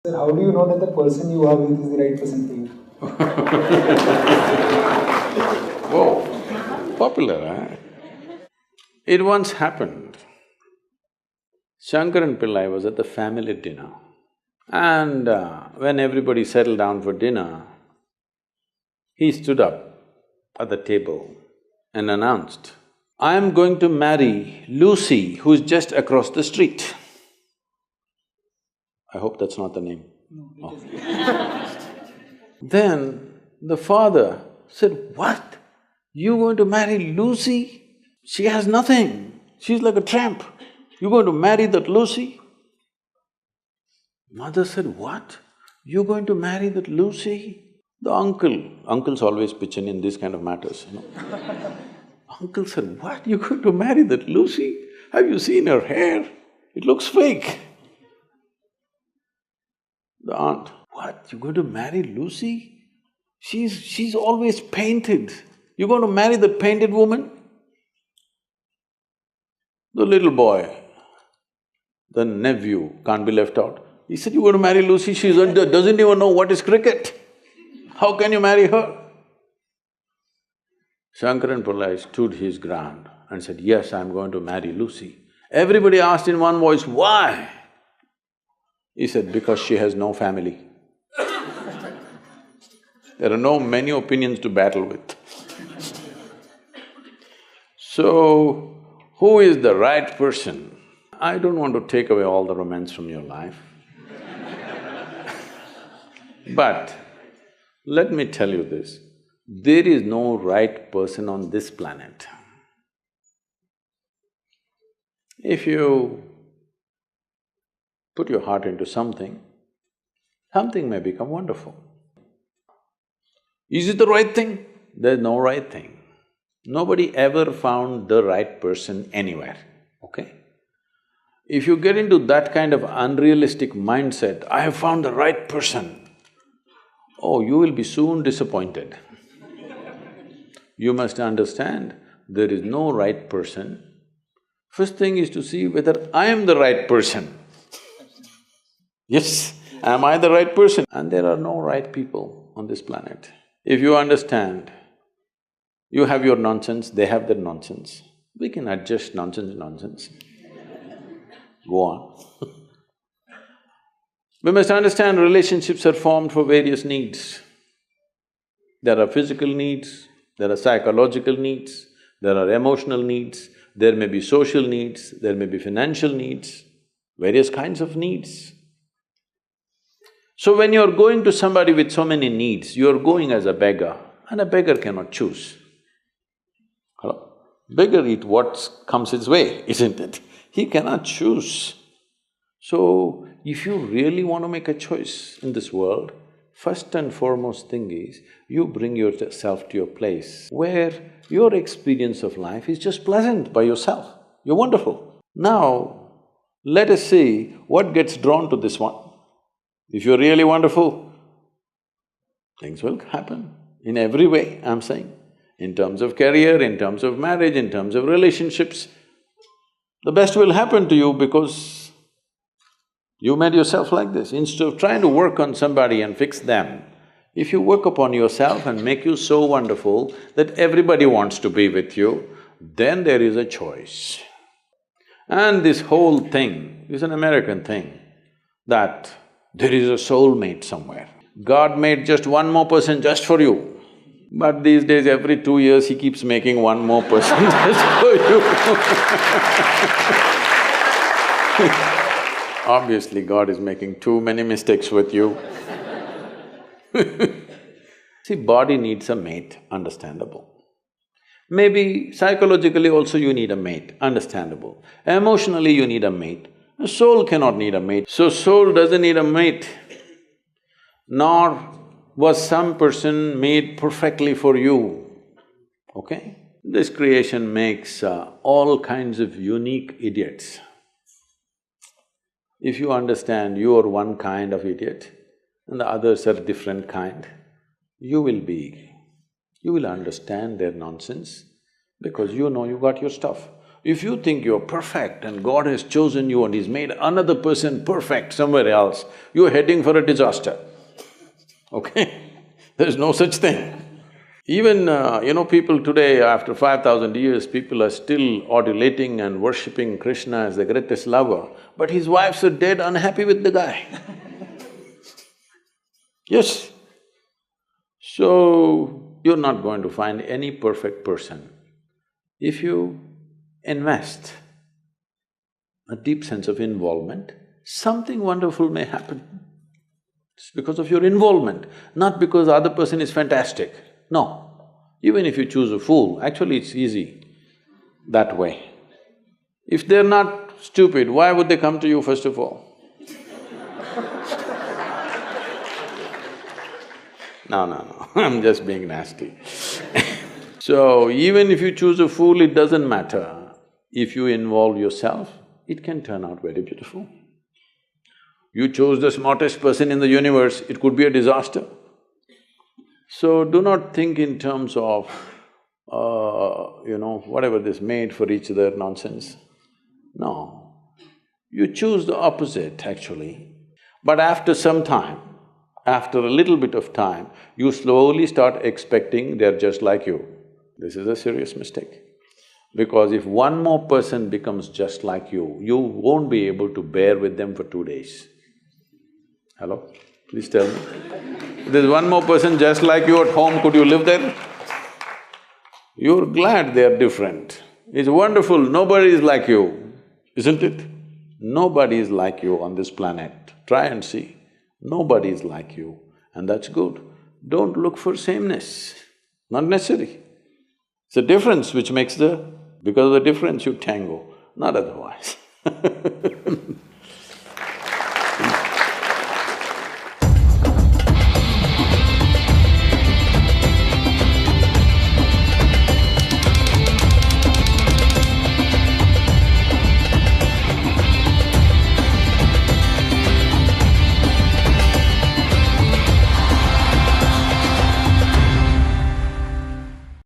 Sir, how do you know that the person you are with is the right person for you? Whoa, popular, eh? It once happened. Shankaran Pillai was at the family dinner and when everybody settled down for dinner, he stood up at the table and announced, "I am going to marry Lucy, who's just across the street." I hope that's not the name. No, it is. Then the father said, "What? You going to marry Lucy? She has nothing. She's like a tramp. You're going to marry that Lucy?" Mother said, "What? You're going to marry that Lucy?" The uncles always pitch in these kind of matters, you know. Uncle said, "What? You're going to marry that Lucy? Have you seen her hair? It looks fake." The aunt, "What? You're going to marry Lucy? She's always painted. You're going to marry that painted woman?" The little boy, the nephew, can't be left out. He said, "You're going to marry Lucy, she doesn't even know what is cricket. How can you marry her?" Shankaran Pillai stood his ground and said, "Yes, I'm going to marry Lucy." Everybody asked in one voice, "Why?" He said, "Because she has no family." There are no many opinions to battle with. So, who is the right person? I don't want to take away all the romance from your life. But let me tell you this, there is no right person on this planet. If you put your heart into something, something may become wonderful. Is it the right thing? There's no right thing. Nobody ever found the right person anywhere, okay? If you get into that kind of unrealistic mindset, "I have found the right person," oh, you will be soon disappointed. You must understand, there is no right person. First thing is to see whether I am the right person. Yes, am I the right person? And there are no right people on this planet. If you understand, you have your nonsense, they have their nonsense, we can adjust nonsense. Go on. We must understand relationships are formed for various needs. There are physical needs, there are psychological needs, there are emotional needs, there may be social needs, there may be financial needs, various kinds of needs. So when you're going to somebody with so many needs, you're going as a beggar, and a beggar cannot choose. Hello? Beggar eat what comes his way, isn't it? He cannot choose. So, if you really want to make a choice in this world, first and foremost thing is, you bring yourself to your place where your experience of life is just pleasant by yourself. You're wonderful. Now, let us see what gets drawn to this one. If you're really wonderful, things will happen in every way, I'm saying. In terms of career, in terms of marriage, in terms of relationships, the best will happen to you because you made yourself like this. Instead of trying to work on somebody and fix them, if you work upon yourself and make you so wonderful that everybody wants to be with you, then there is a choice. And this whole thing is an American thing, that there is a soulmate somewhere. God made just one more person just for you. But these days, every 2 years, he keeps making one more person just for you. Obviously, God is making too many mistakes with you. See, body needs a mate, understandable. Maybe psychologically also you need a mate, understandable. Emotionally you need a mate. A soul cannot need a mate. So soul doesn't need a mate, nor was some person made perfectly for you, okay? This creation makes all kinds of unique idiots. If you understand you are one kind of idiot and the others are different kind, you will understand their nonsense because you know you got your stuff. If you think you're perfect and God has chosen you and He's made another person perfect somewhere else, you're heading for a disaster, okay? There's no such thing. Even, people today, after 5,000 years, people are still adulating and worshipping Krishna as the greatest lover, but his wives are dead unhappy with the guy. Yes. So, you're not going to find any perfect person. If you invest a deep sense of involvement, something wonderful may happen. It's because of your involvement, not because the other person is fantastic. No. Even if you choose a fool, actually it's easy that way. If they're not stupid, why would they come to you first of all? No, I'm just being nasty. So, even if you choose a fool, it doesn't matter. If you involve yourself, it can turn out very beautiful. You chose the smartest person in the universe, it could be a disaster. So, do not think in terms of, whatever this made for each other nonsense. No. You choose the opposite, actually. But after some time, after a little bit of time, you slowly start expecting they're just like you. This is a serious mistake. Because if one more person becomes just like you won't be able to bear with them for 2 days. Hello? Please tell me. If there's one more person just like you at home, could you live there? You're glad they're different. It's wonderful, nobody is like you, isn't it? Nobody is like you on this planet. Try and see. Nobody is like you, and that's good. Don't look for sameness, not necessary. It's a difference which makes the… because of the difference you tango, not otherwise